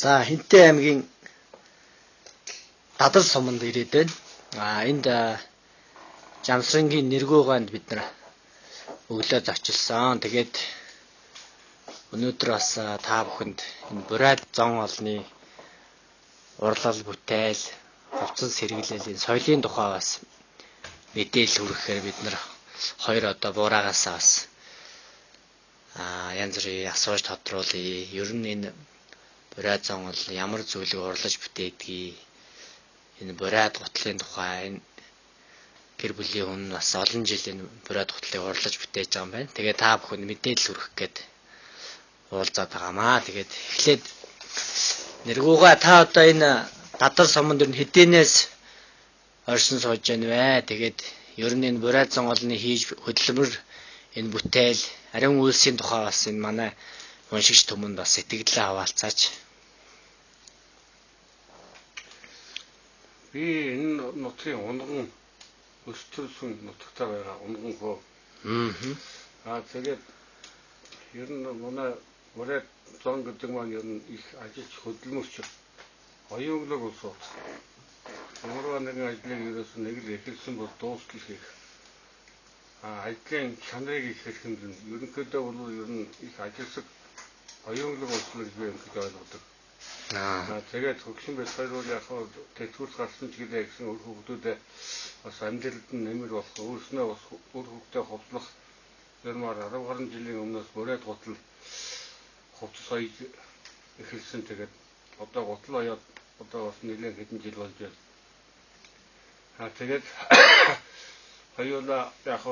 За Хинтээ аймгийн Дадар суманд ирээд байна. Энд Жамсрангийн нэргүүганд бид нар өглөө зочилсон. Тэгээд өнөөдөр бас та бүхэнд энэ бурайд зон олны урлал бүтээл, хувцас сэргийлэлийн соёлын тухай бас мэдээлэл хүргэхээр бид нар хоёр одоо буураагаасаа бас янз бүрийн асууж тодруулъя. Ер нь энэ бурайд зон ол ямар зүйлийг урлаж бүтээдгийг, энэ бурайд гутлын тухай, энэ гэр бүлийн хүн бас олон жил энэ бурайд гутлыг урлаж бүтээж байгаа юм байна. Тэгээ та бүхэнд мэдээлэл хүргэх гээд уулзаад байгаамаа. Тэгээд эхлээд нэргүүгээ та одоо энэ Дадар суманд ер нь хэдийнээс оршин сууж байна вэ? Тэгээд ер нь энэ бурайд зон олны хийж хөдөлмөр, энэ бүтээл, ариун үйлсийн тухай бас энэ манай уншигч түмэнд бас сэтгэлээ хаваалцаач. Би энэ нутгийн унган өсчөрсөн нутагтаа байгаа унган хөө. Тэгээд ер нь манай бурайд зон гэдэг маань ер нь их ажиллаж хөдөлмөрч оюунлог улс ууц. Ямар нэгэн ажлыг ерөөсөн нэг л эхэлсэн бол дуустал хийх. Ажлын чанарыг их хэлэх юм. Ерөнхийдөө бол ер нь их ажилласан оюунлог улс гэж би өөрөөр ойлгодог. Тэгээд хөгшин бэлт хоёр яг тэтгэврс гарсан ч гэлээ гэсэн өөр хүмүүстэй бас амьдралд нь нэмэр болох, өөрснөө бас өөр хүмүүстэй хувцлах нэрмаар 10 гаруй жилийн өмнөөс бурайд гутал хувцас соёл эхэлсэн. Тэгээд одоо гутал оёод одоо бас нэлээд хэдэн жил болж байна. Тэгээд хоёулаа яг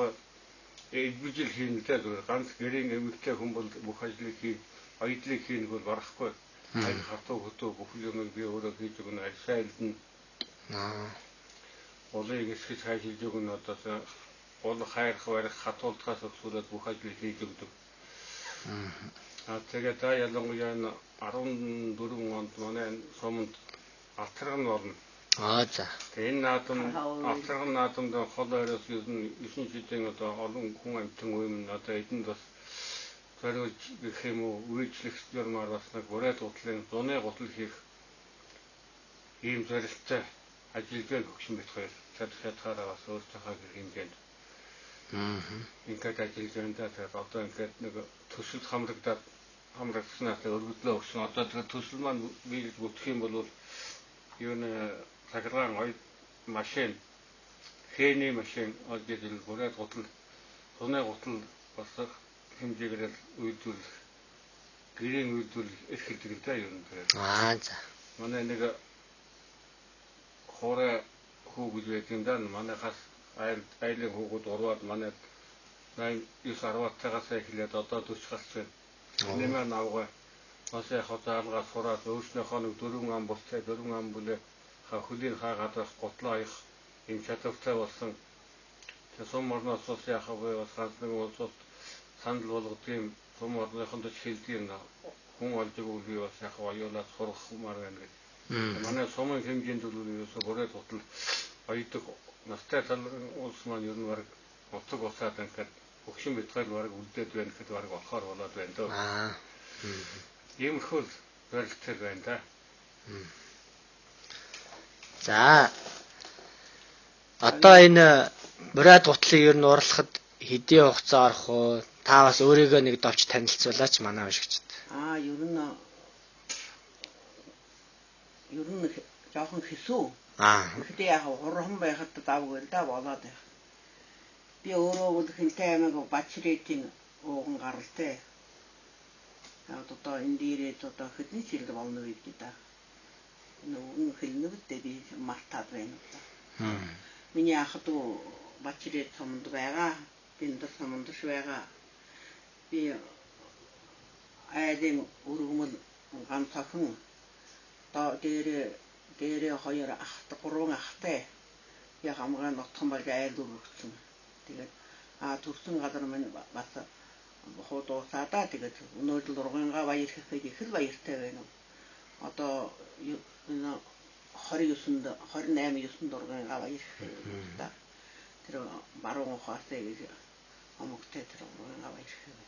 эвжил хийхдээ ганц гэрийн эмэгтэй хүн бол бүх ажлыг хийн, оёдлыг хийнэг бол барахгүй. Хатуу хөтөө бүх юмыг би өөрөө хийж өгнө. Альсайлд нь олыг эсгэж хайшилж өгнө. Одоо ол хайрах барих хатуулдгаас өсвөлөд бүх ажлыг хийж өгдөг. Тэгээд ялангуяа 14 онд манай суманд алтрган болно. За. Энэ наадам алтрган наадамд хол ойроос ер нь 9 жилийн одоо олон хүн амтан үеийн одоо эдэнд бас зориулж гэх юм уу үйлчлэх юмар бас нэг бурайд гутлын зуны гутал хийх ийм зорилттой ажиллагааг хөгшин бит хоёр чадхаараа бас өөртөөхөө гэх хэмжээнд ингээд ажиллагаандаа тэгээд одоо ингээд нэг төсөлд хамрагдсанаас өргөдлөө өгсөн. Одоо тэгээд төсөл маань би бүтэх юм бол юу нэ цагаан ой машин хээний машин оддил бурайд гутал зуны гутал бас хэмжээгээр үйлдвэрлэх гэрийн үйлдвэрлэх эрхэлдэг л да юм тэгээд. За. Манай нэг хоорой хүү гэж байдаг юм да. Манайхаас айлын хүүгүүд урваад манай 89-10-тагаас эхлээд одоо 40 гарч байна. Нэмээ навгаа бас яг заалгаас сураад өөрснөөхөө нэг 4 ам болтой 4 ам бүлээ хөлийн хаагаад бас готлоо их юм чадвартай болсон. Тэгээд сум орноос бас яг бас ганц нэг улсууд санал болгодгийн сум орныхонд ч хэлдэг хүн олж өгвөл би бас яг оюулаад сурах юмар байна гэж. Манай сумын хэмжээнд бол ерөөсө бурайд гутал оёдог настай улс маань ер нь баг уцаг усаад ингээд хөгшин битгаар баг үлдээд байна гэхэд баг болохоор болоод байна дөө. Иймэрхүү зорилттой байна да. За. Одоо энэ бурайд гутлыг ер нь урлахад хэдийн хугацаа орох уу? Та бас өөрийгөө нэг довч танилцуулаач манай уншигчд. Ер нь жоохон хэсүү. Гэхдээ яг хурхан байхад давгүй л да болоод байх. Би өөрөө бол Хинтээ аймаг Бачрэтийн ууган гаралтай. Одоо энэ дээрээ одоо хэдэн жил болно вэ гэдэг да. Нүүн хэлнэвдээ би мартаад байна. Миний ах дүү Бачрэт суманд байгаа. Биндар суманд байгаа. Би айлын өргөмөл ганц охин одоо дээрээ хоёр ахтай, гурван ахтай. Яг хамгаан нотхон болж айл өргөцсөн. Тэгээд төрсөн газар минь бас хуудуусаа да. Тэгээд өнөөдөр ургангаа баяр хийхэд их л баяртай байна. Одоо энэ 28-9 ургангаа баяр хийх да. Тэр баруун ухаасаа гэж омогтой тэр ургангаа баяр хийх.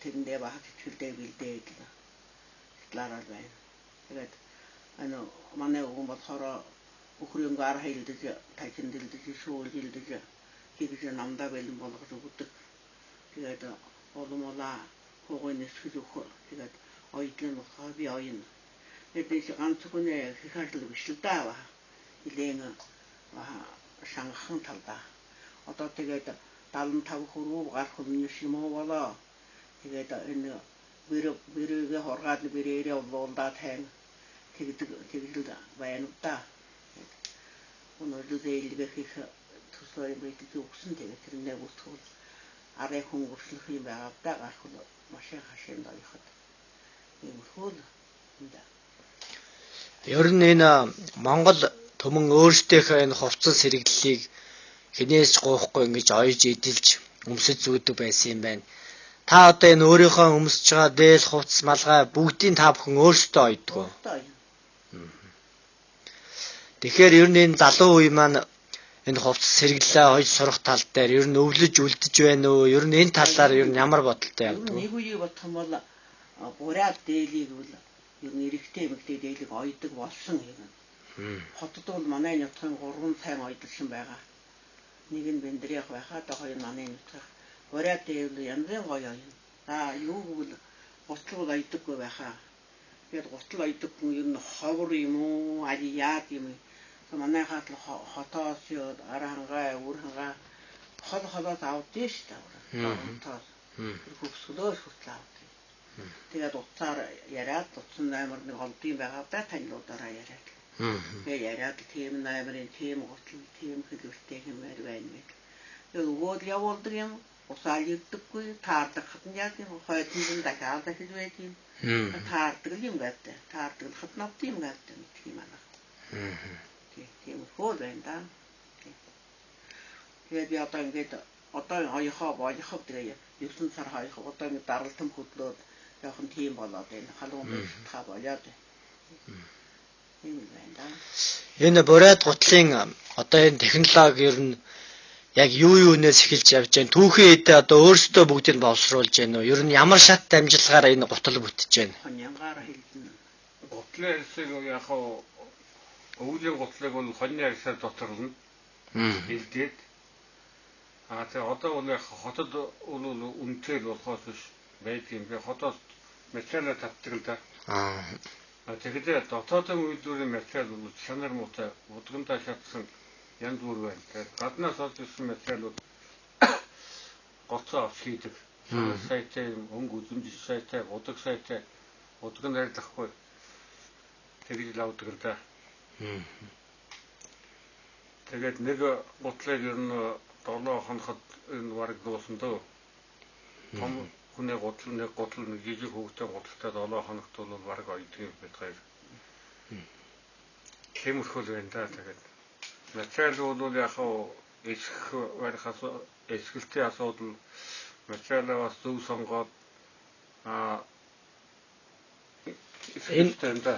Тэрэндээ бахад итгэлдээ бэлдээд лаарал байна. Тэгээд манай өвгөн болохоор өхрөнгө ар хайлдаж, тажиндэлдэж, суулжилдэж тэгж намдаа бэлэн болгож өгдөг. Тэгээд оломолаа хогойн эсгэж өгөх. Тэгээд ойдлын болохоор би ойн. Тэгээд ганцхан хихаарлаг биш л даа. Илэн шангахан талдаа. Одоо тэгээд 75 хүрүү гарах юм шиг муу болоо. Тэгээд энэ бэрээ хоргаад бэрээрээ болоолдаа тань тэгдэл байна да. Өнөөдөр зэйлгээ хийх төсөө юм бид зүгсэн тэгээд тэрнээ бүсгүүл арай хөнгөршлөх юм байгаа да гарах нь машин хашин дайхад. Ийм хөл энэ. Ер нь энэ Монгол төмөн өөрсдийнхөө энэ хувцас сэргэллийг хинээс гоохгүй ингэж ойж идэлж өмсөж зүүдэг байсан юм байна. Та одоо энэ өөрийнхөө өмсөж байгаа дээл хувцас малгай бүгдийг та бүхэн өөрсдөө ойдгоо. Тэгэхээр ер нь энэ залуу үе маань энэ хувцас сэргэлээ хойж сурах тал дээр ер нь өвлөж үлдэж байна уу? Ер нь энэ талаар ер нь ямар бодолтой явдаг вэ? Нэг үеийг бодох юм бол бураад дээлийг бол ер нь эрэхтэй эмэгтэй дээлийг ойдог болсон юм. Хотод бол манай нутгийн 3 сайн ойдолсон байгаа. Нэг нь Бэндрийнх байхад хоёр манай нутгийн бураад дээл янзын гоё юм. Юу гэвэл гоцлол ойдоггүй байхаа. Тэгээд гоцлол ойдог хүн ер нь ховор юм уу? Алияад юм. Манай хат хотоос арахангаа үрхангаа холоос авдээ шүү дээ. Хотоос хөвсгөлөөс хүртэл авдээ. Тэгээд уцаар яриад утсан наймар нэг олдгийн байгаа да танилуудаараа яриад. Тэгээд яриад тийм наймарын тийм гоцлол тийм хэлвэртэй хэмээр байна мэт. Тэгээд өгөөд явуулдаг юм. Усаал ирдэггүй таардаг хатан яа тийм хойдын дахиад дахиж байд юм. Таардаг юм гэдэг. Таардаг хатнав тийм гэдэг юм аа. Тийм хөө байна да. Тэгээд би одоо ингээд одоо хоёхоо болох тэгээ 9 сар хоёхоо одоо ингээд даралтан хөдлөөд яахан тийм болоод байна. Халуун та болоод. Тийм байна да. Энэ бурайд гутлын одоо энэ технологи ер нь яг юунээс эхэлж явж байна? Түүхэн эдээ одоо өөрсдөө бүгдийг боловсруулж байна уу? Ер нь ямар шат дамжлагаараа энэ гутал бүтэж байна? Хоньянгаар хэлсэн. Гутлын хэлсийг яг өвлийн гутлыг бол хоньны агсаар доторлно. Хэлдээд. Тэгээ одоо бол яг хотод бол үнэтэй болохоос биш байдгийн би хотоос материал татдаг л да. Тэгэхээр дотоодын үйлдвэрийн материал бол чанар муутай удгандаа шатсан янз бүр байна. Тэгээд гаднаас олж ирсэн материалууд гоцоо авч хийдэг. Сайтай өнгө үзэмжил сайтай, удаг сайтай, удган арилгахгүй тэгж л авдаг л да. Тэгээд нэг гутлыг ер нь 7 хоноход энэ бараг дуусан дөө. Том хүний гутал нэг жижиг хөвгтэй гуталтай 7 хоногт бол бараг ойдгийн байтгай. Хэмэрхүүл байна да тэгээд. Материал бол яг эсэх барихаас эсгэлтийн асуудал материалаа бас зөв сонгоод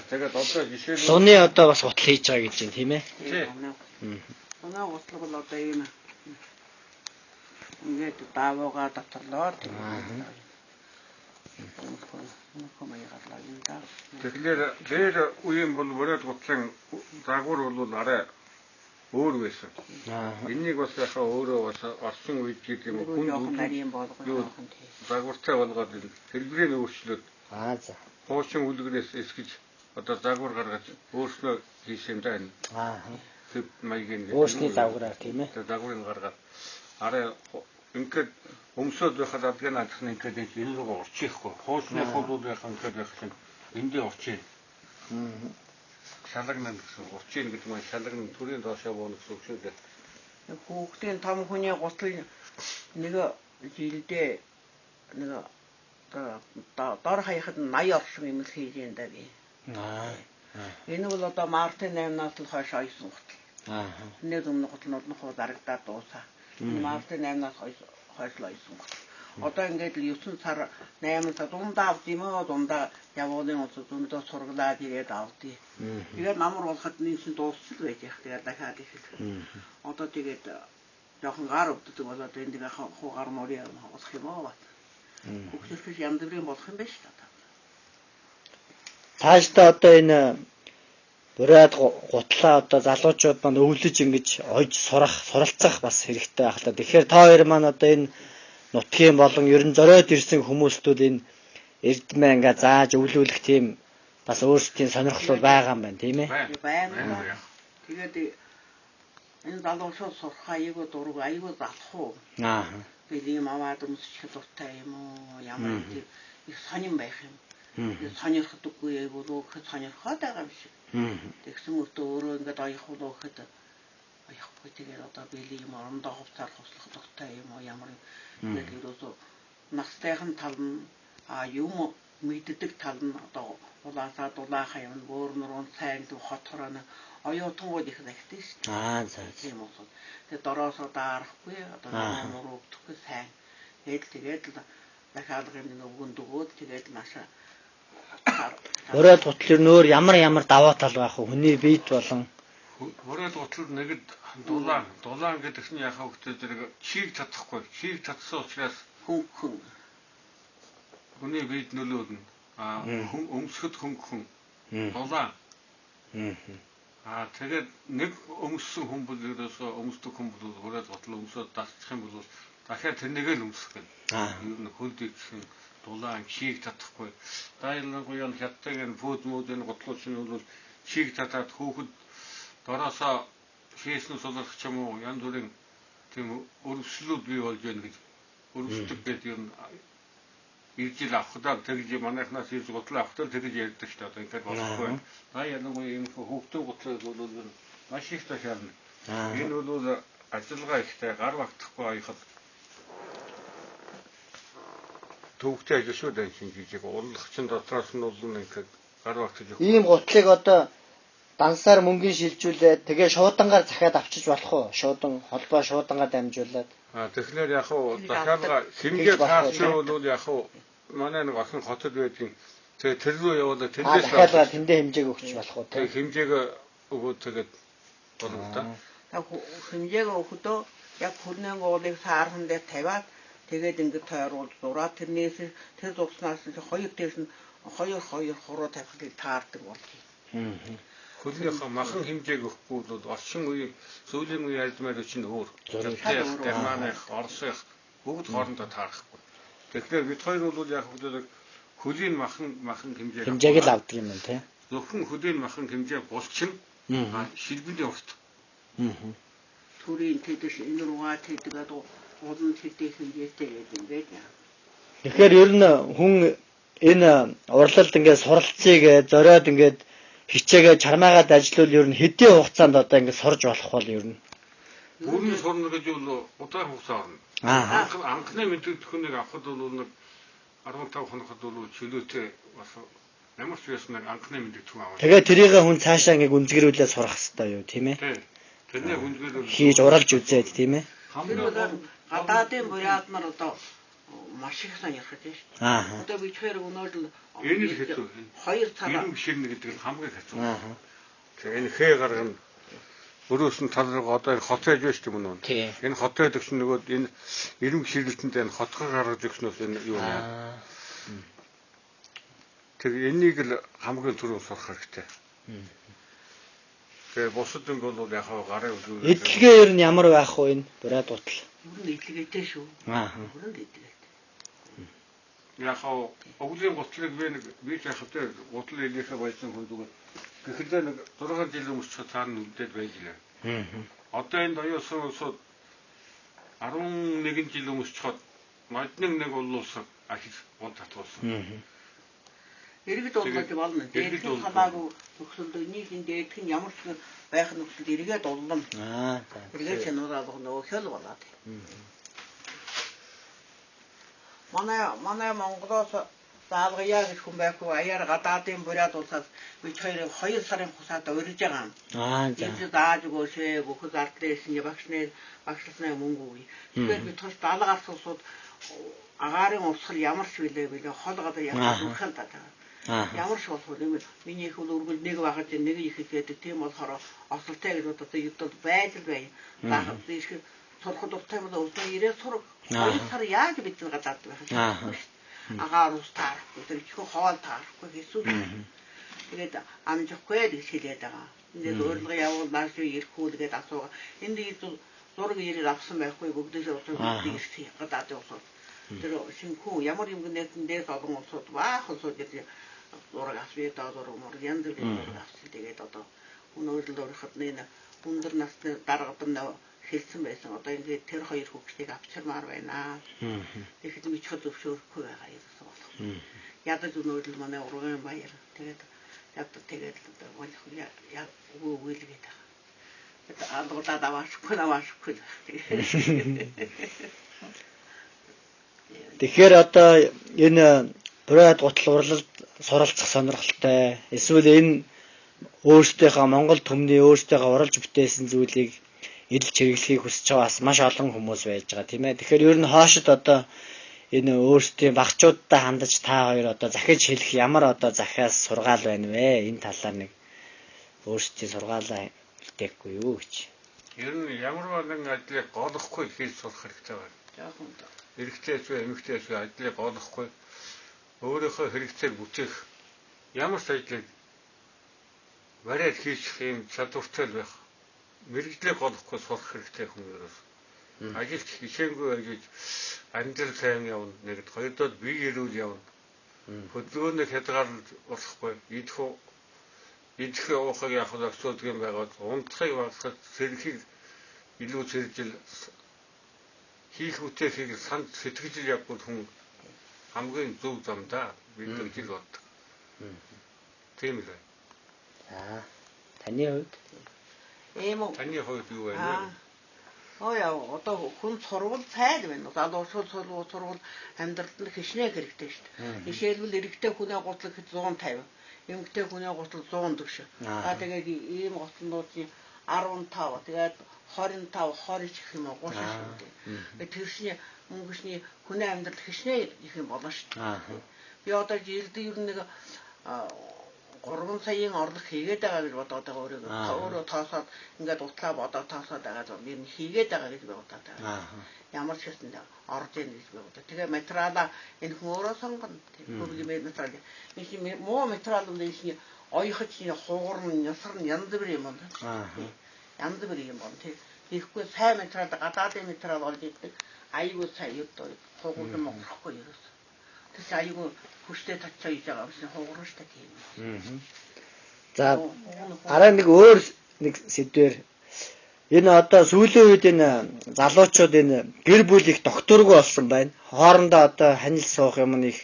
тэгээд одоо жишээ нь Луны одоо бас гутал хийж байгаа гэж байна тийм ээ? Тийм. Манай гутал бол одоо ийм ингээд даавуугаа доторлоод тэгэхээр дээр үеийн бол бурайд гутлын загвар бол арай өөр байсан. Энийг бас яхаа өөрөө бас орчин үед гэдэг юм хүн загвартай болгоод хэлбэрийн өөрчлөлт. За. Хуучин үлгэрээс эсгэж одоо загвар гаргаж өөрснөө хийсэн даа. Төв маягийн өөрсний загвараар тийм ээ. Загварыг гаргаад арай ингээд өмсөд байхад адгийн адхны ингээд энэ рүү орчихгүй. Хуучны хуулууд яхан ингээд байхад эндээ орчих. Шалагнан гэсэн урчин гэдэг нь шалагнан төрийн доошоо бууна гэсэн үг шүү дээ. Хүүхдийн том хүний гутал нэг жилдээ нэг дор хаяхад 80 оршин юм л хийж энэ даа би. Энэ бол одоо Мартин 8-наас л хойш ойсон гутал. Нэг өмнө гутлнууд нь хуу дарагдаад дуусаа. Мартин 8-наас хойш л ойсон гутал. Одоо ингээд л 9 сар 8 сар дундаа авд юм уу дундаа явуулын улс дундаа сургалаад ирээд авдээ. Тэгээд намар болоход нийсэн дуусч л байж яг тэгээд дахиад ихэл. Одоо тэгээд жоохон гар өвддөг болоод энэ нэг хуу гар морья болох юм уу бат. Хүүхдээс янз бүрийн болох юм байна шүү дээ. цаашдаа одоо энэ бурайд гутлаа одоо залуучууд маань өвлөж ингэж ойж суралцах бас хэрэгтэй байх л та. Тэгэхээр та хоёр маань одоо энэ нутгийн болон ерөн зориод ирсэн хүмүүстүүд энэ эрдмээ ингээ зааж өвлүүлэх тийм бас өөрсдийн сонирхол байгаа юм байна, тийм ээ? Байна. Тэгээд энэ залуучууд сурах аягүй дург аягүй залах уу? Ийм аваад өмсчих дуртай юм уу? Ямар их сонирн байх юм. Сонирхдаггүй болов гэхэд сонирхоод байгаа юм шиг. Тэгсэн мөртөө өөрөө ингээд аях болов гэхэд аяхгүй тэгээд одоо били юм орондоо хувцаар хослох дуртай юм уу? Ямар ингээд ерөөсөө настайхан тал нь юм мэддэг тал нь одоо улаасаа дулаахан юм өөр нуруу сайн төв хотхороо оюутангууд их захидаг шүү дээ. За тийм үү. Тэгээд дороосоо даарахгүй одоо нуруу өгдөхгүй сайн. Тэгээд л дахиад юм өгөнд өгөөд тэгээд наашаа Бурайд гутал нөр ямар даваа тал байх вэ? Хүний биед болон Бурайд гутал нэгэд дулаан гэдэг нь яхаа хөлтөө зэрэг чийг чадахгүй. Чийг чадсан учраас хүний биед нөлөөлнө. Хүн өмсөхөд хөнгөн. Дулаан. Тэгээд нэг өмссөн хүн бол ерөөсөө өмсдөг хүн бол бурайд гутал өмсөд дасчих юм бол дахиад тэрнийг л өмсөх гэнэ. Ер нь хөлдөг гэх дулаан чийг татахгүй. Дайлангуй нь хятдаг энэ фуд модын готлууч нь бол чийг татаад хөөхд дороосоо хийсэн сулрах ч юм уу янз бүрийн тийм өрөвслүүд бий болж байна гэж өрөвсдөг гэдэг юм. Иржил авахдаа тэгж манайхнаас хийж готлоо авахдаа тэгж ярьдаг шүү дээ. Одоо ингээд болохгүй. Дайлангуй энэ хөөхтөн готлоо бол маш их ташаална. Энэ бол ажиллагаа ихтэй гар багтахгүй аяхад төвхтэй ажил шүү дээ чинь жижиг урлагчин дотроос нь бол ингээд гар багтаж ийм гутлыг одоо дансаар мөнгөний шилжүүлээд тэгээ шуудангаар захиад авчиж болох уу? Шуудан холбоо шуудангаар дамжуулаад. Тэгэхээр яг уу дахиад хэмжээ таарч бол яг уу манай нэг охин хотод байдгийн тэгээ тэр рүү явуулаад тэндээс дахиад тэндээ хэмжээг өгч болох уу? Тэгээ хэмжээг өгөөд тэгээд болно та. Хэмжээг өгөхдөө яг хүрнэн уулыг саархан дээр тавиад тэгээд ингээд тойруулж зураад тэрнээс тэр зурснаас хоёр дээрс нь хоёр хуруу тавихыг таардаг болчих. Хөлнийхөө махан хэмжээг өгөхгүй бол орчин үеийн сүүлийн үеийн альдмаар чинь өөр. Германых, Оросых бүгд хоорондоо таарахгүй. Тэгэхээр бид хоёр бол яг хөлийн махан хэмжээг л авдаг юм байна тий. Зөвхөн хөлийн махан хэмжээ булчин шилбэний урт. Төрийн тэдэш энэ руугаа тэдэг олон тэдэх хэмжээтэй гэдэг юм байна. Тэгэхээр ер нь хүн энэ урлалд ингээд суралцъя гэж зориод ингээд хичээгээ чармаагаад ажиллавал ер нь хэдийн хугацаанд одоо ингээд сурж болох бол ер нь бүрэн сурна гэж бол удаан хугацаа орно. Анхны мэдээлэл хүнийг авахд бол нэг 15 хоногт бол чөлөөтэй бас ямар ч байсан нэг анхны мэдээлэл хүн авах. Тэгээ тэрийг хүн цаашаа ингээд үнзгэрүүлээ сурах хэрэгтэй юу тийм ээ? Тэрний үнзгэрүүл хийж уралж үзээд тийм ээ? Гадаадын бурайд нар одоо маш их сонирхож байна шүү дээ. Одоо би тэр өнөөдөр энэ л хэцүү. Хоёр цагаа юм ширнэ гэдэг нь хамгийн хэцүү. Тэгээ энэ хээ гаргана өрөөс нь тал руу одоо хот байж байна шүү дээ. Энэ хот байдаг чинь нөгөө энэ ирэмх ширлэлтэнд энэ хотгоо гаргаж өгснөөс энэ юу юм. Тэгээ энийг л хамгийн түрүү сурах хэрэгтэй. Тэгээ бусад юм бол яг гарын үзүүл. Эдлэгээ ер нь ямар байх вэ энэ бурайд гутал? Бүрэн эдлэгээтэй шүү. Бүрэн эдлэгээтэй. Яг өвлийн гутлыг би ч яхавтай гутал илээхэ байсан хүн зүгээр. Гэхдээ нэг 6 жил өмсч цаана үлдээд байж лээ. Одоо энэ оюусан улсууд 11 жил өмсчход модны нэг улуулсан ахиж гол татуулсан. Иргэд болгож болно. Дээд хамаагүй нөхцөлд нийгмийн дээдх нь ямар ч байх нөхцөлд иргэд улам. Иргэд чанараа нөгөө хөл болоод. Манай Монголоос заалгая гэж хүн байхгүй аяар гадаадын бурайд улсаас бид хоёр сарын хусаад урьж байгаа юм. Энэ зааж өгөөшээ бүхэл ардлээсэн багшласны мөнгө үгүй. Тэгэхээр бид тус даалгаас улсууд агарын урсгал ямар ч билээ хол гадаа ямар урсгал таа. Ямар ч болох юм миний их өргөл нэг багаж нэг их гэдэг тийм болохоор осолтой гэж одоо юудад байж л байна. Заахад тийш сурах дуртай бол өсөө ирээ сурах. Хоёр сар яаж бид гадаад байх вэ? Агаар ус таарахгүй тэр чихэн хоол таарахгүй гэсэн. тэгээд амжихгүй гэж хэлээд байгаа. Ингээд урилга явуул нааш ирэхгүй тэгээд асууга. Энд зураг ирээд авсан байхгүй бүгдээс бүгдийг ирсэн гадаад улсууд. Тэр шинхүү ямар юм гэнэтэн дээс олон улсууд баах улсууд гэдэг зураг авсан зураг мөр янз бүрийн зураг авсан. Тэгээд одоо өнөөдөр л урихад нэг өндөр насны даргадан хэлсэн байсан. Одоо ингээд тэр хоёр хүүхдийг авчирмаар байна. Тэгэхэд мичхад зөвшөөрөхгүй байгаа юм байна. Ядаж өнөөдөр манай урган баяр. Тэгээд үгэлгээд байгаа. Адуудаад аваашгүй. Тэгэхээр одоо энэ бурайд гутал урлалд суралцах сонирхолтой. Эсвэл энэ өөрсдийнхөө Монгол төмний өөрсдийнхөө уралж бүтээсэн зүйлийг эдэлж хэрэглэхийг хүсэж байгаа бас маш олон хүмүүс байж байгаа тийм ээ. Тэгэхээр ер нь хоошид одоо энэ өөрсдийн багчуудтай хандаж та хоёр одоо захиж хэлэх ямар одоо захиас сургаал байна вэ? Энэ талаар нэг өөрсдийн сургаалаа хэлээгүй юу гэж. Ер нь ямар нэгэн ажлыг голохгүй хийж сурах хэрэгтэй байна. Жаахан да. Хэрэгцээс вэ, эмэгтэйс вэ ажлыг голохгүй өөрийнхөө хэрэгцээг бүтээх ямар ч ажлыг барайд хийх юм чадвартай байх. Мэргэжлийг голохгүй сурах хэрэгтэй хүмүүс. Ажилч хичээнгүй ажиж амьдрал сайн явна. Нэгд хоёрдоод бие эрүүл явна. Хөдөлгөөний хязгаарлалт болохгүй. Идэх уухыг яг асуудаг юм байгаад унтахыг багасгах зэрхийг илүү зэржил хийх үтэхийг санд сэтгэжил явбал хүн хамгийн зөв замдаа бид нар жил боддог. Тийм л байна. За таны хувьд таны хувьд юу байна? Яа, одоо хүн сурвал цайл байна. Залуучууд сурвал амьдралд нь хичнээн хэрэгтэй шүү дээ. Жишээлбэл эрэгтэй хүнээ гутлах 150, эмэгтэй хүнээ гутлах 140. Тэгээд ийм готлнуудын 15, тэгээд 25, 20 гэх юм уу 30 шүү дээ. Тэршний мөнгөшний хүнээ амьдрал хичнээн их юм болно шүү дээ. Би одоо жилд ер нь нэг 3 саяын орлого хийгээд байгаа гэж бодоод байгаа өөрөө тоосоод ингээд утлаа бодоод тоосоод байгаа юм ер нь хийгээд байгаа гэж би бодоод байгаа. Ямар ч хэсэнд орж ийн гэж би бодоод. Тэгээ материалаа энэ хүн өөрөө сонгоно. Хөргөмэй материал. Энэ муу материал нь энэ оёхоч хуурн ясар янз бүр юм байна. Янз бүр юм байна. Тэгэхгүй сайн материал гадаадын материал олж ирдэг. Аюу сайн юу хуурн мохрохгүй ерөөс. Тэс аюу хүчтэй татчаа хийж байгаа юм хуурн штэ тийм. За арай нэг өөр нэг сэдвэр энэ одоо сүүлийн үед энэ залуучууд энэ гэр бүл их докторгүй болсон байна. Хоорондоо одоо ханил суух юм нэг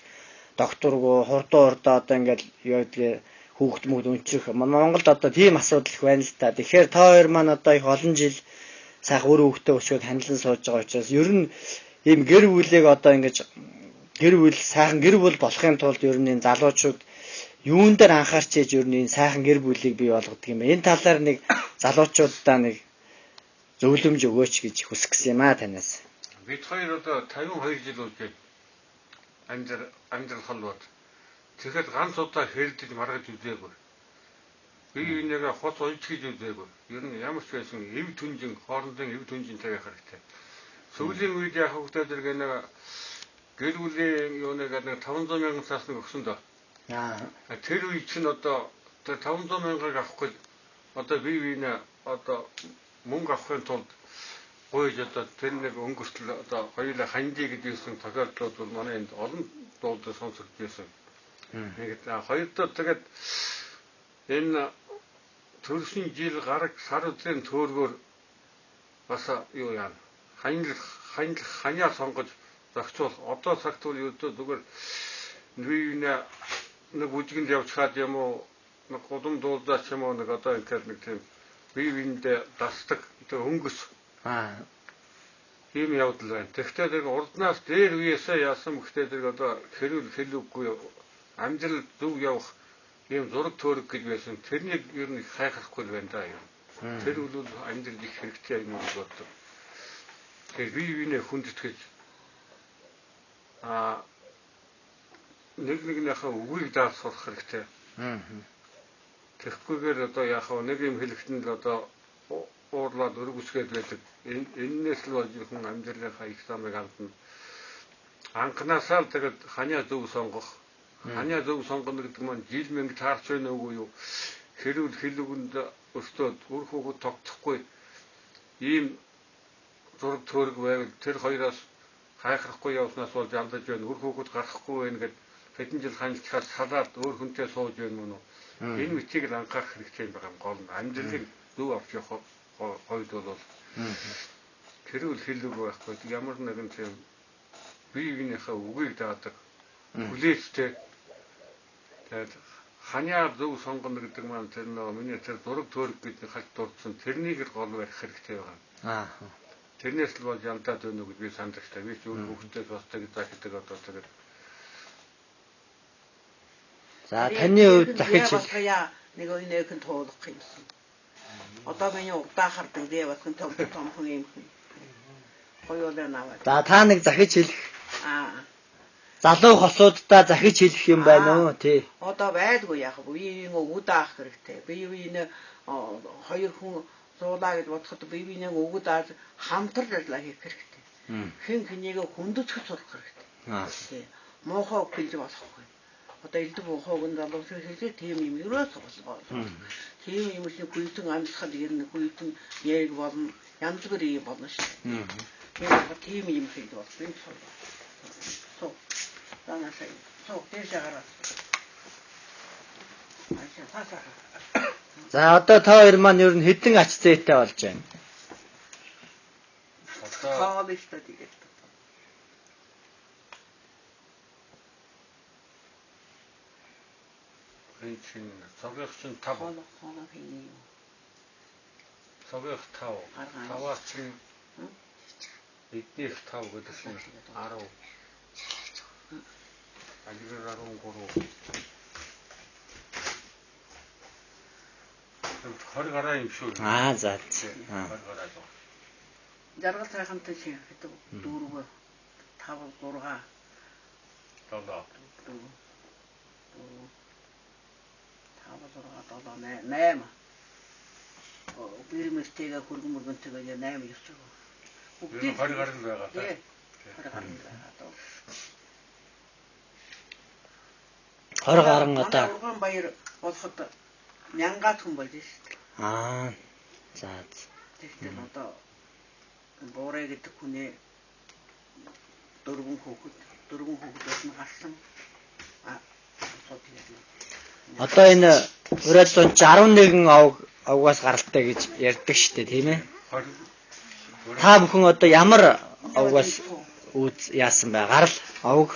докторгүй хурдаа одоо ингээд юу гэдгийг хүүхд мөгд өнчрөх. Монголд одоо тийм асуудал их байна л та. Тэгэхээр та хоёр маань одоо их олон жил сайхан өөр хүүхдээ өчгөөд ханилан сууж байгаа учраас ер нь ийм гэр бүлийг одоо ингэж гэр бүл сайхан гэр бүл болохын тулд ер нь энэ залуучууд юун дээр анхаарч ийж ер нь энэ сайхан гэр бүлийг бий болгодог юм бэ? Энэ талаар нэг залуучуудаа нэг зөвлөмж өгөөч гэж хүсэх гэсэн юм аа танаас. Бид хоёр одоо 52 жил үлдээд амьдрал холбоод тэгэхэд ганц удаа хэрдэж маргаж үзээгүй. Би энэгээ хоц ойж хийж үзээгүй. Ер нь ямар ч байсан эв түнжин хоорондын эв түнжин тавих хэрэгтэй. Сүүлийн үед яг хөвгтөд зэрэг нэг гэр бүлийн юуныг нэг 500 мянган цаас нэг өгсөн доо. Тэр үе чинь одоо 500 мянгаыг авахгүй одоо би винэ одоо мөнгө авахын тулд гойж одоо тэр нэг өнгөртөл одоо хоёулаа хандий гэдгийгсэн тохиолдлууд бол манай энд олон дуулд сонсогдож байсан. Нэг хоёрдоо тэгээд энэ төрсөн жил гараг сар үеийн төөргөөр бас юу яа ханиа сонгож зохицуул одоо цагт бол юу зүгээр винэ нэг үжигэнд явчихад юм уу нэг гудам дуулдаач юм уу нэг одоо ингээд нэг тийм бие биендээ дасдаг өнгөс ийм явдал байна. Тэгвэл тэр урднаас дээр үеэсээ яасан гэхдээ тэр одоо хэлүүгүй амжилт зөв явах ийм зураг төөрөг гэж байсан. Тэрнийг ер нь хайхахгүй байна да юм. Тэр бол амжилт их хэрэгтэй юм гэж боддог. Тэр бие биенээ хүндэтгэж нэгнийхээ үгийг дааж сурах хэрэгтэй. Тэгэхгүйгээр одоо яах вэ? Нэг юм хэлэхэд л одоо уурлаад өргөсгээд байдаг. Эннээс л болж хүн амьдралынхаа их замыг хандна. Анхнаасаа л тэгээд ханиа зөв сонгох, ханиа зөв сонгоно гэдэг маань жил мэнгэ таарч байна уу юу? Хэрүүл хэлүүгэнд өстөөд үр хүүхэд тогтохгүй ийм зураг төрөг байвал тэр хоёроос хайхрахгүй явснаас болж алдаж байна. Үр хүүхэд гарахгүй байна гэд хэдэн жил хандлахаар салаад өөр хүнтэй сууж байна мөн үү? Энэ мэтийг л анхаарах хэрэгтэй юм байгаа гол нь. Амьдралыг зөв авч явах хойд бол хэрүүл хэлүүг байхгүй. Ямар нэгэн тийм бие биенийхээ үгийг даадаг. Хүлээцтэй. Тэгээд ханиа зөв сонгоно гэдэг маань тэр нөгөө миний тэр зураг төрөг гэдэг хальт дурдсан тэрнийг л гол барих хэрэгтэй байгаа. Тэрнээс л болж ялдаад байна уу гэж би сандаг та. Би ч өөр хүүхдтэй бас тэгээд заахдаг одоо тэгээд. За таны хувьд дахиж нэг өнөөхөн туулах юмсан. Одоо миний удаа хардаг дээ бас том хүн юм. Хоёулаа наваа. За та нэг захиж хэлэх. Залуу хосуудаа захиж хэлэх юм байна уу тий. Одоо байдгүй яах вэ? Биеийн өвгөө даах хэрэгтэй. Биеийн хоёр хүн суулаа гэж бодоход биеийн өвгөө дааж хамтарч ажиллаа хийх хэрэгтэй. Хэн хэнийг хүндэтгэж сурах хэрэгтэй. Моохоо хэлж болохгүй. Одоо элдв хоогонд залуучууд хэлээ тийм юм ерөөс болоо. Тийм юм шиг хүйтэн амьсгал ирнэ хүйтэн яг болно янз бүрийн болно шүү. Тийм юм хэлж болох юм шиг. Соо. Танасай. Соо тэжаараа. За одоо та хоёр маань ер нь хэдэн ач зээтэй болж байна? Одоо хаалт тэгээд. Чин цагийнх чинь 5 хоолоо хийе. цагийнх 5. 5-аас чинь эднийх 5 гэдэг чинь 10. Ажигаар 13. 20 гараа юм шүү. За. 20 гараа. Жаргал сайхантай шиг гэдэг 4 5 6 8. Бирмэстэйгээ хөргөн мөргөнтэйгээ 8 ёсоо. Бүгд 20 гарсан байгаа та. 20 гарсан байгаа даа. 20 гарan одоо урган баяр болоход мянгаад хүн болж шүү. За. Тэгэхээр одоо боорой гэдэг хүний 4 хүүхэд нь гарсан. Одоо энэ урайлуун 11 авгаас гаралтай гэж ярьдаг штэ тийм ээ. Та бүхэн одоо ямар авгаас яасан бай? Гарал авг.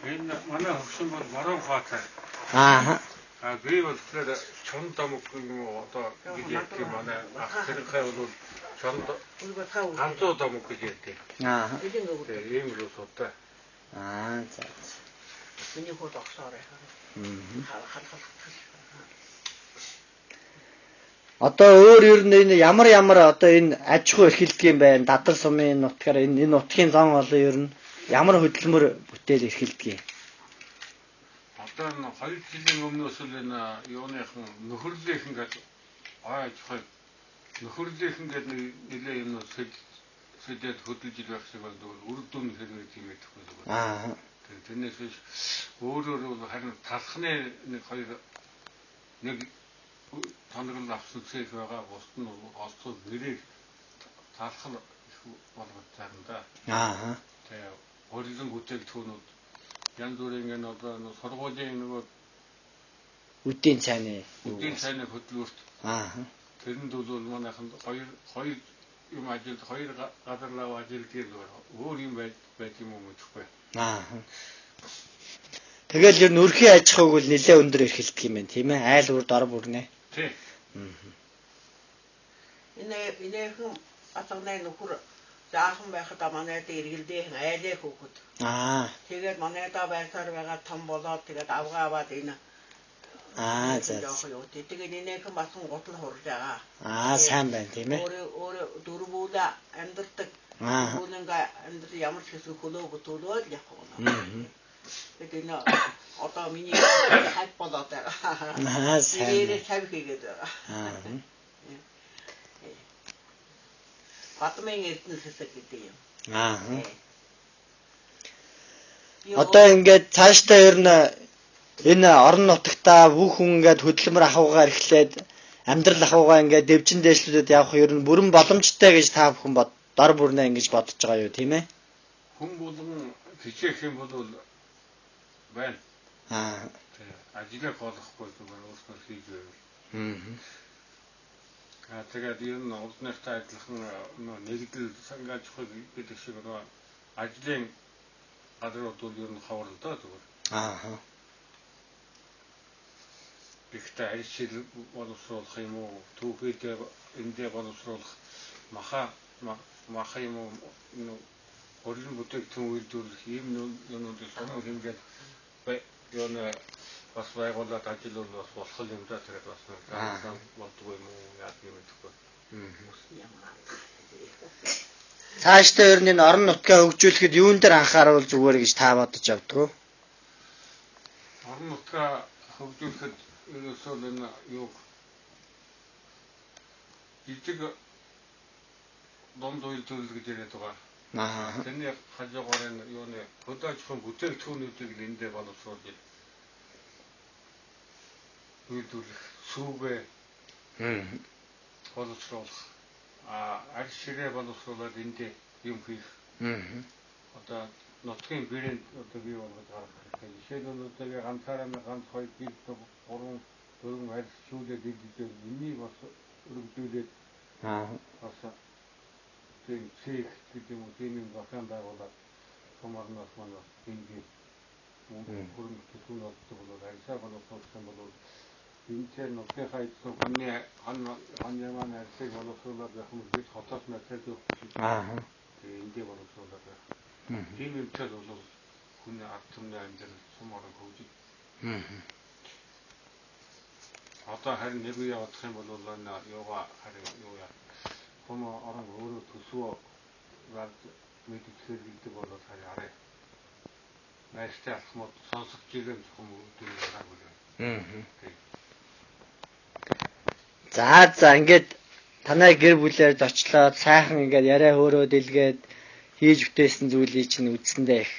Энэ манай хөгшин бол бороо хаатай. Би бол тэр чон домог юм одоо гэж ярьдаг манай ах тэрхээ бол чон ганцуу домог гэж ярьдаг. Ийм л устай. За. Миний хот огсоорой. Одоо өөр ер нь энэ ямар одоо энэ аж ахуй эрхэлдэг юм байна. Дадар сумын нутгаар энэ нутгийн зам олон ер нь ямар хөдөлмөр бүтээл эрхэлдэг юм. Одоо 2 жилийн өмнөөс л энэ юуныхан нөхөрлийнхэн гэдэг аж ахуй нөхөрлийнхэн гэдэг нэлээ юм сэдэд хөдөлж байх шиг бол үр дүн хэрэг юм байдаг. Тэрнээс биш өөрөөр бол харин талхны нэг хоёр нэг тоног авсан цэг байгаа бусд нь олцоо нэрийг талхал болгож заана. Тэгээ өөрийн бүтээгдэхүүнүүд янз бүрийн одоо сургуулийн нөгөө үдийн цайны хөтөлбөрт тэрэнд бол манайхан хоёр юм ажил хоёр газар лав ажил гээд өөр юм байт юм уу мэдэхгүй. Тэгэл ер нь өрхийн аж ахуйг бол нэлээд өндөр эрхэлдэг юм байна тийм ээ. Айл бүр дор бүрнэ. Тийм. Энэ хүн атганы нөхөр жаахан байхад манайд эргэлдэх айлээ хөөхөд. Тэгээд манайдаа байсаар байгаа том болоод тэгээд авгаа аваад энэ. За. Тэгээд энэ хүн басан гутал хурж байгаа. Сайн байна тийм ээ. Өөр дөрвөөдө амьддаг. Үнэнгээ амьд ямар ч хэсэг хөлөө бүтүүлээд явах юм. Тэгээд энэ одоо миний хайп болоод байгаа. Тэгээд хайп хийгээд байгаа. Батмын эрдэнэс хэсэг гэдэг юм. Одоо ингээд цаашдаа ер нь энэ орон нутагтаа бүх хүн ингээд хөдөлмөр ахуйгаар эхлээд амьдрал ахуйгаа ингээд дэвжин дээшлүүдэд явах ер нь бүрэн боломжтой гэж та бүхэн дор бүрнээ ингэж бодож байгаа юу, тийм ээ? Хүн болгон хичээх юм бол байна. Ажлыг олохгүй зүгээр өөрсдөө хийж байвал. Тэгээд ер нь урдныхтай адилхан нэгдэл сангааж хог гэдэг шиг ажлын гадрууд бол ер нь ховор л доо зүгээр. Гэхдээ ажил боловсруулах юм уу, түүхийдээ эндээ боловсруулах маха юм уу, орчин бүтээгдэхүүн үйлдвэрлэх ийм юмнуудыг сонир хэмжээд юу нэ бас байгууллагад ажил бол бас болох юм да. Тэгээд бас болдгоо юм уу яах юм бэ? Цаашдаа ер нь энэ орон нутгаа хөгжүүлэхэд юун дээр анхааруул зүгээр гэж та бодож явдаг? Орон нутгаа хөгжүүлэхэд ерөөсөө энэ юу жижиг донд үйлдвэрлэл гэж яриад байгаа. Тэрний хажуугаар энэ юу нэ хөдөөжихөн бүтээгдэхүүнүүдийг эндээ боловсруулж үйлдвэрлэх, сүүгээ боловсруулах, арь ширээ боловсруулаад эндээ юм хийх. Одоо нутгийн брэнд одоо бий болгож гаргах хэрэгтэй. Жишээлбэл ганцаараа ганц хоёр гэр 3 4 арь шүүлээд идэж энийг бас өргөжүүлээд бас тийм цех гэдэг юм уу тийм бахан байгуулаад томорноос манай энэ хөрөнгө төлөвлөлт болдог бол арьсаа боловсруулах юм бол энэ нутгийн хайцсан хүний ханьяаман арьсыг боловсруулаад байх юм бол хотоос мэтрээд өгөх. Эндээ боловсруулаад байх. Тийм юмчаад бол хүний ард түмний амьдрал сумаар хөгжиж. Одоо харин нэг үе явах юм бол энэ юугаа харин юу яа. Хүмүүс орон өөрөө төсвөө мэдчихэр гэдэг бол харин арай. Найстай алхмууд сонсогч ирэм хүмүүс дүүрээ гаргав. За ингээд танай гэр бүлээр зочлоод сайхан ингээд яриа хөөрөө дэлгээд хийж бүтээсэн зүйлийг чинь үзсэндээ их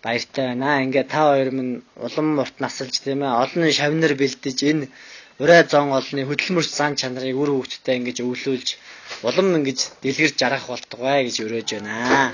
баяртай байна. Ингээд та хоёр минь улам урт насалж тийм ээ олон шавнар бэлдэж энэ урай зон олны хөдөлмөрч зан чанарыг үр хөвгтдээ ингэж өвлүүлж улам ингэж дэлгэрж жаргах болтугай гэж өрөөж байна.